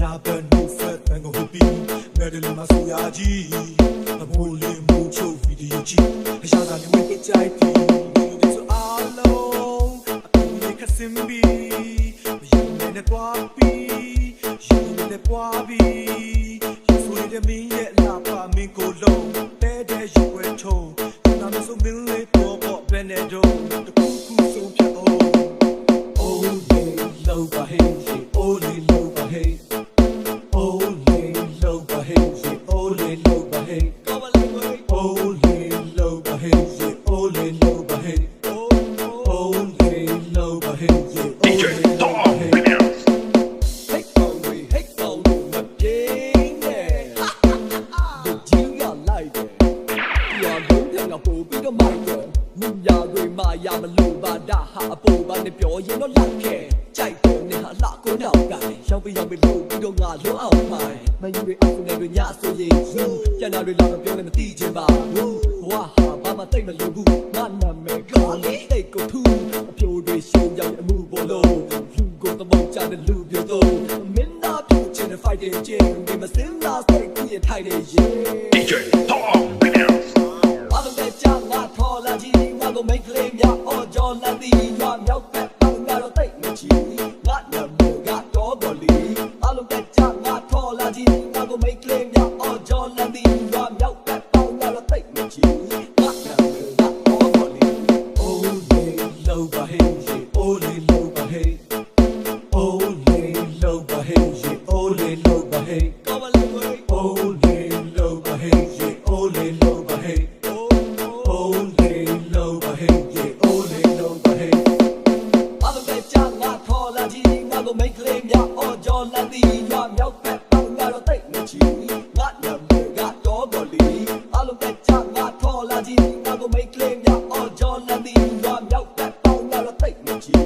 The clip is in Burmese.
nhà bên nụ phết bên ngồi hụp đi mẹ để làm sao ya chi mua lên mua châu video chi hay sao ra những cái trái tim you get so alone I think I can be you need to be you need to be you so need me yet la pa min ko lo te de you went home na me so min le po po benedo the cuckoo so pya oh day low by hey oh day low by hey Ole low by hey, ole low by hey, ole low by hey, ole low by hey, ole low by hey, DJ Tom Williams. Hey phone, hey phone, my game yeah. But you got like it. You are don't think I pull big on my girl. Ninja gray my yama luba da ha po ba ne pyo yin no like it. ကြိုက်တယ်နဲ့ဟာလာကိုတော့ကရောင်းပြီးလို့ပြီးတော့ငါလုံးအောင်ပိုင်မယူရအောင်နဲ့ညဆိုရင်ယူကျန်တာတွေလာတော့ပြောလည်းမသိချင်ပါဘူးဘဝဟာဘာမှတိတ်မလို့ဘူးငါနာမည်ကလေးတိတ်ကိုထူအပြိုတွေရှုံးရောက်အမှုပေါ်လို့လူကိုသဘောကျတဲ့လူပြောတော့မင်းသားပြချင်တဲ့ fighting ချင်းဒီမစင်းသားစိတ်ကြီးရထိုက်တယ်ရေ DJ Tom Williams. ဘာလို့လဲကြောင့်ငါထော်လာကြီးငါကိုမိတ်ကလေးများအော်ကြော်လာသည်ရွာမြောက်ဘက်ပေါင်းငါတော့တိတ်မချီငါနာမည်ကတော့ပေါ်လီဘာလို့လဲကြောင့်ငါထော်လာကြီးငါကိုမိတ်ကလေးများအော်ကြော်လာသည်ရွာမြောက်ဘက်ပေါင်းငါတော့တိတ်မချီငါနာမည်ကတော့ပေါ်လီ ole low by hey, ole low by hey, ole low by hey, ole low by hey, ကောမလေးကို ole low by hey, ole low by hey, ole low by hey, ole low by hey. ဘာလို့လဲကြောင့်ငါထော်လာကြီးငါကိုမိတ်ကလေးများအော်ကြော်လာသည်ရွာမြောက်ဘက်ပေါင်းငါတော့တိတ်မချီငါနာမည်ကတော့ပေါ်လီဘာလို့လဲကြောင့်ငါထော်လာကြီးငါကိုမိတ်ကလေးများအော်ကြော်လာသည်ရွာမြောက်ဘက်ပေါင်းငါတော့တိတ်မချီ